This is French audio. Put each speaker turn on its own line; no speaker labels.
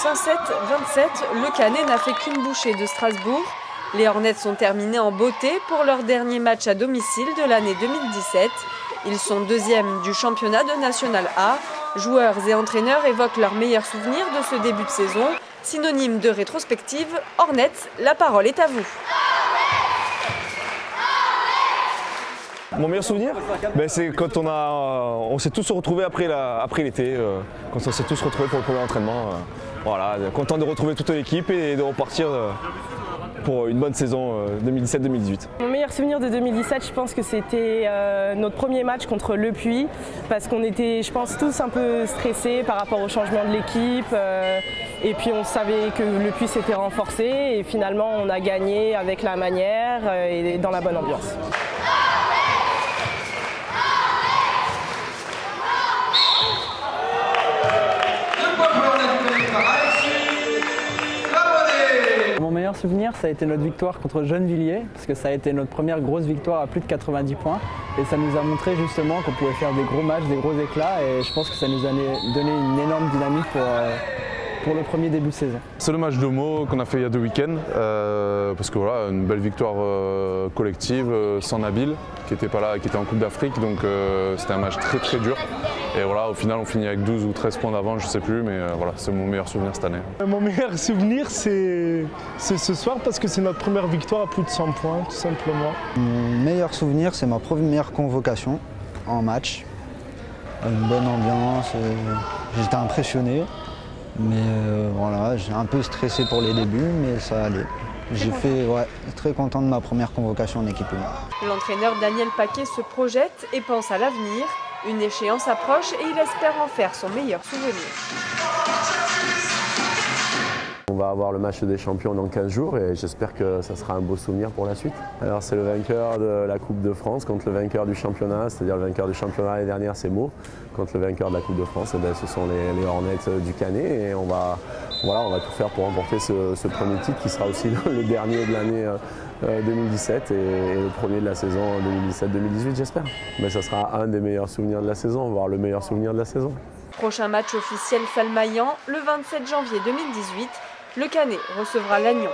107-27, le Canet n'a fait qu'une bouchée de Strasbourg. Les Hornets sont terminés en beauté pour leur dernier match à domicile de l'année 2017. Ils sont deuxièmes du championnat de National A. Joueurs et entraîneurs évoquent leurs meilleurs souvenirs de ce début de saison. Synonyme de rétrospective, Hornets, la parole est à vous.
Mon meilleur souvenir, c'est quand on s'est tous retrouvés après l'été, quand on s'est tous retrouvés pour le premier entraînement. Voilà, content de retrouver toute l'équipe et de repartir pour une bonne saison 2017-2018.
Mon meilleur souvenir de 2017, je pense que c'était notre premier match contre Le Puy, parce qu'on était, je pense, tous un peu stressés par rapport au changement de l'équipe. Et puis on savait que Le Puy s'était renforcé et finalement on a gagné avec la manière et dans la bonne ambiance.
Mon meilleur souvenir, ça a été notre victoire contre Gennevilliers, parce que ça a été notre première grosse victoire à plus de 90 points. Et ça nous a montré justement qu'on pouvait faire des gros matchs, des gros éclats. Et je pense que ça nous a donné une énorme dynamique pour le premier début de saison.
C'est le match de Meaux qu'on a fait il y a 2 week-ends, parce que voilà, une belle victoire collective sans Nabil, qui était pas là, qui était en Coupe d'Afrique, donc c'était un match très très dur. Et voilà, au final on finit avec 12 ou 13 points d'avance, je sais plus, mais voilà, c'est mon meilleur souvenir cette année.
Mon meilleur souvenir c'est ce soir, parce que c'est notre première victoire à plus de 100 points, tout simplement.
Mon meilleur souvenir, c'est ma première convocation en match. Une bonne ambiance, j'étais impressionné. Mais voilà, j'ai un peu stressé pour les débuts, mais ça allait. J'ai fait très content de ma première convocation en équipe 1.
L'entraîneur Daniel Paquet se projette et pense à l'avenir. Une échéance approche et il espère en faire son meilleur souvenir.
On va avoir le match des champions dans 15 jours et j'espère que ça sera un beau souvenir pour la suite. Alors c'est le vainqueur de la Coupe de France contre le vainqueur du championnat, c'est-à-dire le vainqueur du championnat l'année dernière c'est Meaux, contre le vainqueur de la Coupe de France, ce sont les Hornets du Canet et on va tout faire pour remporter ce premier titre qui sera aussi le dernier de l'année 2017 et le premier de la saison 2017-2018 j'espère. Mais ça sera un des meilleurs souvenirs de la saison, voire le meilleur souvenir de la saison.
Prochain match officiel Falmaillan le 27 janvier 2018. Le Canet recevra Lannion.